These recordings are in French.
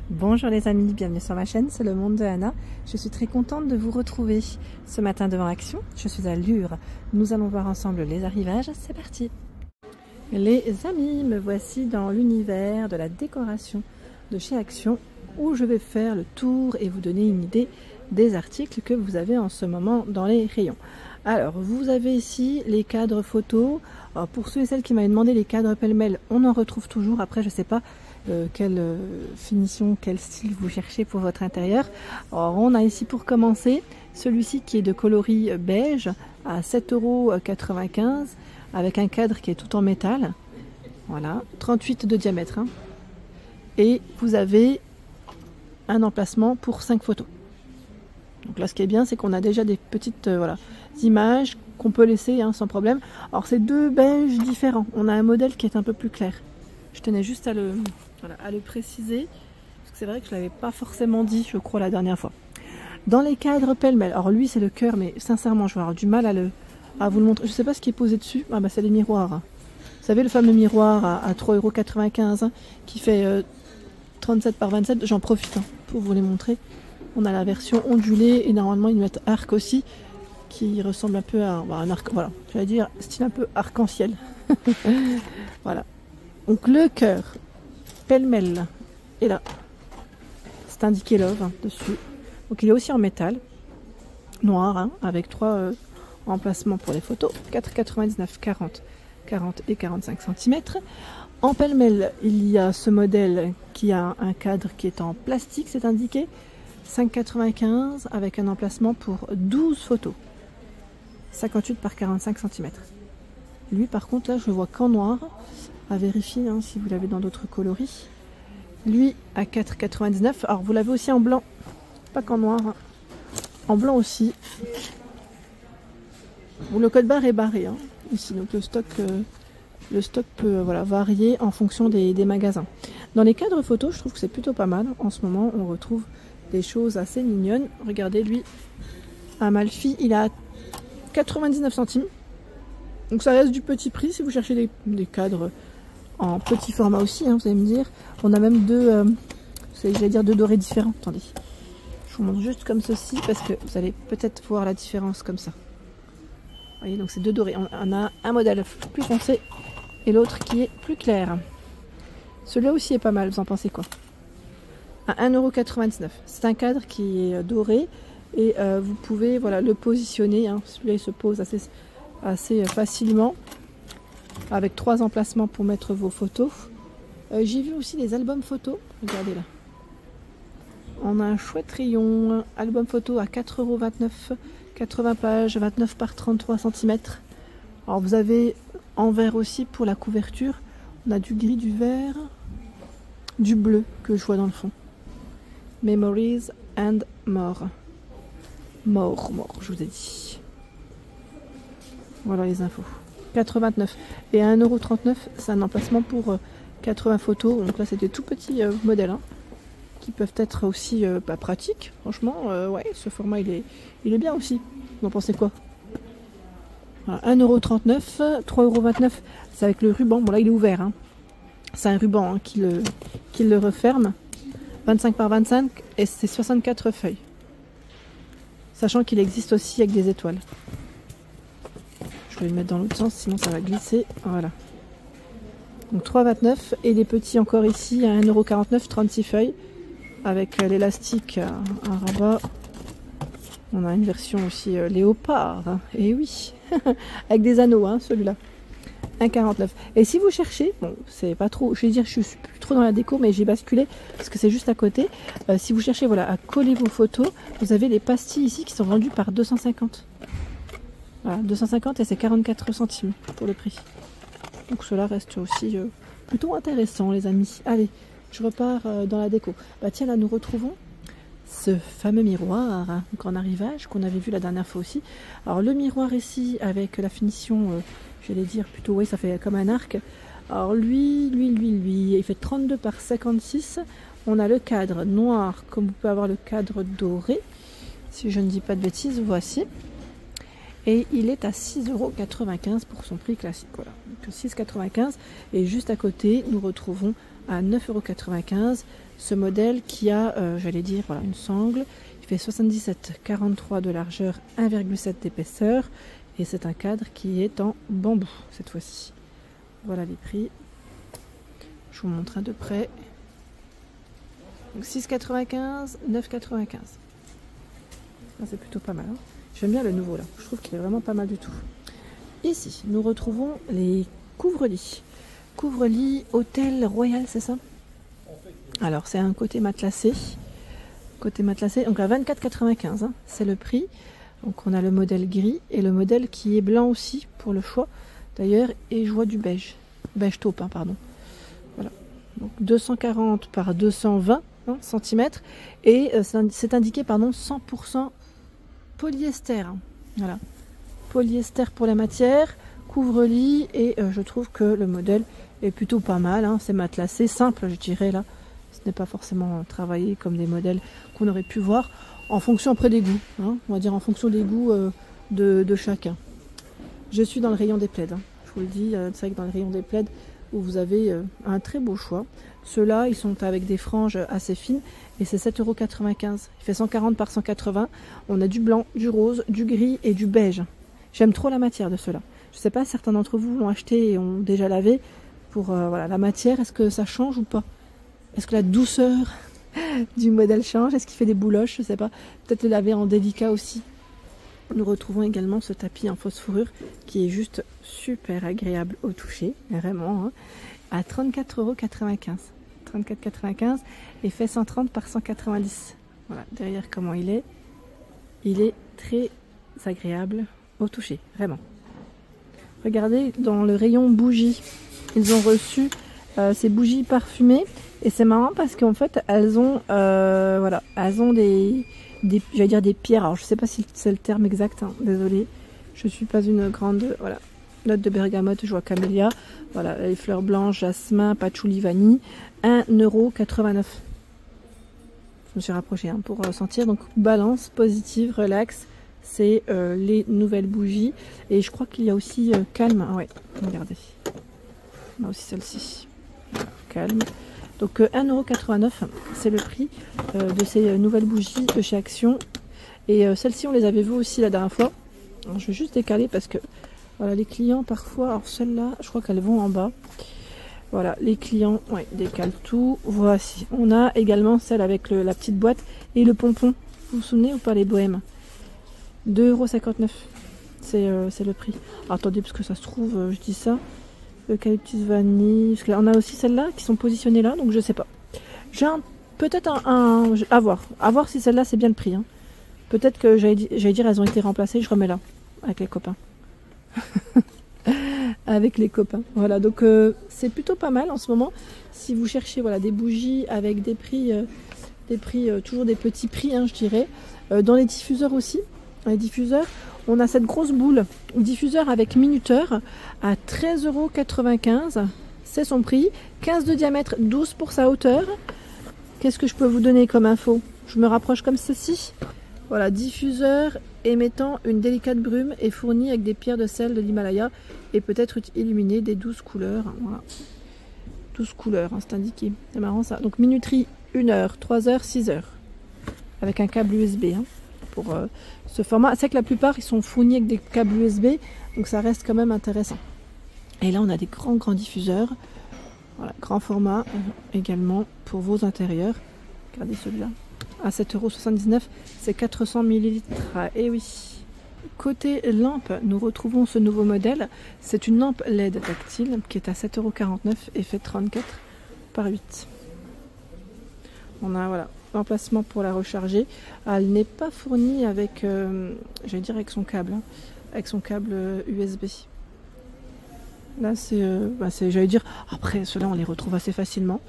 Bonjour les amis, bienvenue sur ma chaîne, c'est le monde de Anna. Je suis très contente de vous retrouver ce matin devant Action. Je suis à Lure. Nous allons voir ensemble les arrivages. C'est parti. Les amis, me voici dans l'univers de la décoration de chez Action où je vais faire le tour et vous donner une idée des articles que vous avez en ce moment dans les rayons. Alors, vous avez ici les cadres photos. Alors, pour ceux et celles qui m'avaient demandé les cadres pêle-mêle, on en retrouve toujours. Après, je ne sais pas quelle finition, quel style vous cherchez pour votre intérieur. Alors, on a ici pour commencer celui-ci qui est de coloris beige à 7,95 € avec un cadre qui est tout en métal. Voilà, 38 de diamètre. Hein. Et vous avez un emplacement pour 5 photos. Donc là, ce qui est bien, c'est qu'on a déjà des petites images qu'on peut laisser sans problème. Alors, c'est deux beiges différents. On a un modèle qui est un peu plus clair. Je tenais juste à le préciser, parce que c'est vrai que je ne l'avais pas forcément dit, je crois, la dernière fois. Dans les cadres pêle-mêle, alors lui, c'est le cœur, mais sincèrement, je vais avoir du mal à vous le montrer. Je ne sais pas ce qui est posé dessus. Ah, bah, c'est les miroirs. Hein. Vous savez, le fameux miroir à 3,95 € qui fait 37 par 27. J'en profite pour vous les montrer. On a la version ondulée et normalement ils mettent arc aussi qui ressemble un peu à un arc, voilà, j'allais dire style un peu arc-en-ciel. Voilà. Donc le cœur pêle-mêle est là. C'est indiqué love dessus. Donc il est aussi en métal noir avec 3 emplacements pour les photos, 4,99, 40, 40 et 45 cm. En pêle-mêle, il y a ce modèle qui a un cadre qui est en plastique, c'est indiqué. 5,95 avec un emplacement pour 12 photos. 58 par 45 cm. Lui par contre là je le vois qu'en noir. À vérifier si vous l'avez dans d'autres coloris. Lui à 4,99. Alors vous l'avez aussi en blanc. Pas qu'en noir. En blanc aussi. Bon, le code barre est barré ici. Donc le stock peut varier en fonction des magasins. Dans les cadres photos je trouve que c'est plutôt pas mal. En ce moment on retrouve des choses assez mignonnes. Regardez lui, Amalfi, il a 99 centimes. Donc ça reste du petit prix si vous cherchez des cadres en petit format aussi, vous allez me dire. On a même deux dorés différents. Attendez, je vous montre juste comme ceci parce que vous allez peut-être voir la différence comme ça. Vous voyez, donc c'est deux dorés. On a un modèle plus foncé et l'autre qui est plus clair. Celui-là aussi est pas mal, vous en pensez quoi? À 1,99 €. C'est un cadre qui est doré et vous pouvez le positionner. Celui-là il se pose assez facilement avec 3 emplacements pour mettre vos photos. J'ai vu aussi les albums photos. Regardez là. On a un chouette rayon. Album photo à 4,29 €. 80 pages, 29 par 33 cm. Alors vous avez en vert aussi pour la couverture. On a du gris, du vert, du bleu que je vois dans le fond. Memories and more. More, je vous ai dit. Voilà les infos. 4,29 € et à 1,39 €, c'est un emplacement pour 80 photos. Donc là, c'est des tout petits modèles qui peuvent être aussi pratiques. Franchement, ouais, ce format, il est bien aussi. Vous en pensez quoi? Voilà, 1,39 €, 3,29 €. C'est avec le ruban. Bon, là, il est ouvert. C'est un ruban qui le referme. 25 par 25 et c'est 64 feuilles. Sachant qu'il existe aussi avec des étoiles. Je vais le mettre dans l'autre sens, sinon ça va glisser. Voilà. Donc 3,29 € et les petits encore ici à 1,49 €, 36 feuilles. Avec l'élastique à rabat. On a une version aussi léopard. Et oui, avec des anneaux celui-là. 1,49 €. Et si vous cherchez, bon, c'est pas trop, je vais dire, je suis plus trop dans la déco, mais j'ai basculé parce que c'est juste à côté. Si vous cherchez, à coller vos photos, vous avez les pastilles ici qui sont vendues par 250. Voilà, 250 et c'est 44 centimes pour le prix. Donc cela reste aussi plutôt intéressant, les amis. Allez, je repars dans la déco. Bah tiens, là nous retrouvons ce fameux miroir en arrivage qu'on avait vu la dernière fois aussi. Alors le miroir ici avec la finition, j'allais dire plutôt, oui, ça fait comme un arc. Alors lui, il fait 32 par 56. On a le cadre noir, comme vous pouvez avoir le cadre doré. Si je ne dis pas de bêtises, voici. Et il est à 6,95 € pour son prix classique. Voilà, donc 6,95 €. Et juste à côté, nous retrouvons à 9,95 €. Ce modèle qui a, j'allais dire, voilà, une sangle. Il fait 77,43 de largeur, 1,7 d'épaisseur. Et c'est un cadre qui est en bambou cette fois-ci. Voilà les prix. Je vous montre un de près. Donc 6,95, 9,95. C'est plutôt pas mal. Hein. J'aime bien le nouveau là. Je trouve qu'il est vraiment pas mal du tout. Ici, nous retrouvons les couvre-lits. Couvre-lit Hôtel Royal, c'est ça? Alors, c'est un côté matelassé. Côté matelassé, donc à 24,95, hein, c'est le prix. Donc on a le modèle gris et le modèle qui est blanc aussi pour le choix. D'ailleurs, et je vois du beige. Beige taupe, hein, pardon. Voilà. Donc 240 par 220 cm. Et c'est indiqué, pardon, 100% polyester. Hein. Voilà. Polyester pour la matière, couvre-lit, et je trouve que le modèle est plutôt pas mal. Hein. C'est matelassé, simple, je dirais là. Ce n'est pas forcément travaillé comme des modèles qu'on aurait pu voir. En fonction après des goûts, hein, on va dire en fonction des goûts de chacun. Je suis dans le rayon des plaids, hein, je vous le dis, c'est vrai que dans le rayon des plaids où vous avez un très beau choix. Ceux-là, ils sont avec des franges assez fines et c'est 7,95 €. Il fait 140 par 180. On a du blanc, du rose, du gris et du beige. J'aime trop la matière de ceux-là. Je ne sais pas, certains d'entre vous l'ont acheté et ont déjà lavé. Pour voilà, la matière, est-ce que ça change ou pas? Est-ce que la douceur du modèle change? Est-ce qu'il fait des bouloches? Je sais pas. Peut-être le laver en délicat aussi. Nous retrouvons également ce tapis en fausse fourrure qui est juste super agréable au toucher, vraiment, hein, à 34,95 €. 34,95 € et fait 130 par 190. Voilà, derrière comment il est. Il est très agréable au toucher, vraiment. Regardez, dans le rayon bougies, ils ont reçu ces bougies parfumées. Et c'est marrant parce qu'en fait, elles ont, voilà, elles ont j'allais dire des pierres. Alors, je sais pas si c'est le terme exact, hein, désolée. Je suis pas une grande, voilà. Note de bergamote, je vois camélia. Voilà, les fleurs blanches, jasmin, patchouli, vanille. 1,89 €. Je me suis rapprochée hein, pour sentir. Donc, balance, positive, relax. C'est les nouvelles bougies. Et je crois qu'il y a aussi calme. Ah ouais, regardez. On a aussi celle-ci. Calme. Donc 1,89 €, c'est le prix de ces nouvelles bougies de chez Action. Et celles-ci, on les avait vues aussi la dernière fois. Alors, je vais juste décaler parce que voilà, les clients parfois, alors celles-là, je crois qu'elles vont en bas. Voilà, les clients, ouais, décalent tout. Voici. On a également celle avec la petite boîte et le pompon. Vous vous souvenez ou pas, les bohèmes? 2,59 €. C'est le prix. Alors, attendez, parce que ça se trouve, je dis ça. Eucalyptus vanille. Parce qu'on a aussi celles-là qui sont positionnées là, donc je sais pas. J'ai peut-être à voir. À voir si celle-là c'est bien le prix. Hein. Peut-être que j'allais dire elles ont été remplacées, je remets là. Avec les copains. Avec les copains. Voilà, donc c'est plutôt pas mal en ce moment. Si vous cherchez voilà, des bougies avec des prix, toujours des petits prix, hein, je dirais. Dans les diffuseurs aussi. Les diffuseurs, on a cette grosse boule diffuseur avec minuteur à 13,95 €. C'est son prix. 15 de diamètre, 12 pour sa hauteur. Qu'est-ce que je peux vous donner comme info? Je me rapproche comme ceci. Voilà, diffuseur émettant une délicate brume et fourni avec des pierres de sel de l'Himalaya et peut-être illuminé des 12 couleurs. Voilà. 12 couleurs, hein, c'est indiqué. C'est marrant ça. Donc minuterie 1 heure, 3 heures, 6 heures. Avec un câble USB. Hein. Pour ce format. C'est que la plupart ils sont fournis avec des câbles USB, donc ça reste quand même intéressant. Et là on a des grands diffuseurs, voilà, grand format également pour vos intérieurs. Regardez celui-là, à 7,79 €, c'est 400 ml. Et oui. Côté lampe, nous retrouvons ce nouveau modèle. C'est une lampe LED tactile qui est à 7,49 € et fait 34 par 8. On a voilà. L'emplacement pour la recharger. Elle n'est pas fournie avec, j'allais dire avec son câble, hein, avec son câble USB. Là, c'est, j'allais dire, après, ceux-là, on les retrouve assez facilement.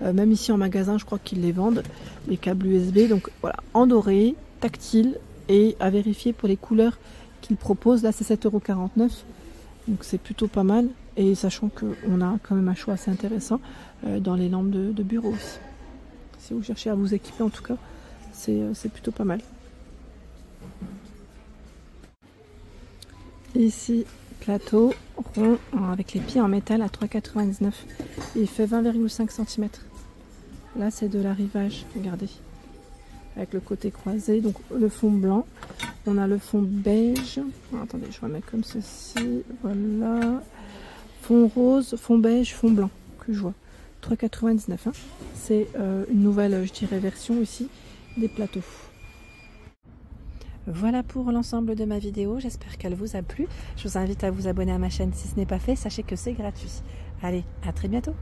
Même ici en magasin, je crois qu'ils les vendent, les câbles USB. Donc voilà, en doré, tactile et à vérifier pour les couleurs qu'ils proposent. Là, c'est 7,49 €. Donc c'est plutôt pas mal. Et sachant qu'on a quand même un choix assez intéressant dans les lampes de bureau aussi. Si vous cherchez à vous équiper, en tout cas, c'est plutôt pas mal. Ici, Plateau rond avec les pieds en métal à 3,99 €. Il fait 20,5 cm. Là, c'est de l'arrivage, regardez. Avec le côté croisé, donc le fond blanc. On a le fond beige. Attendez, je remets comme ceci. Voilà. Fond rose, fond beige, fond blanc que je vois. 3,99 €. Hein. C'est une nouvelle, je dirais, version ici des plateaux. Voilà pour l'ensemble de ma vidéo, j'espère qu'elle vous a plu. Je vous invite à vous abonner à ma chaîne si ce n'est pas fait, sachez que c'est gratuit. Allez, à très bientôt.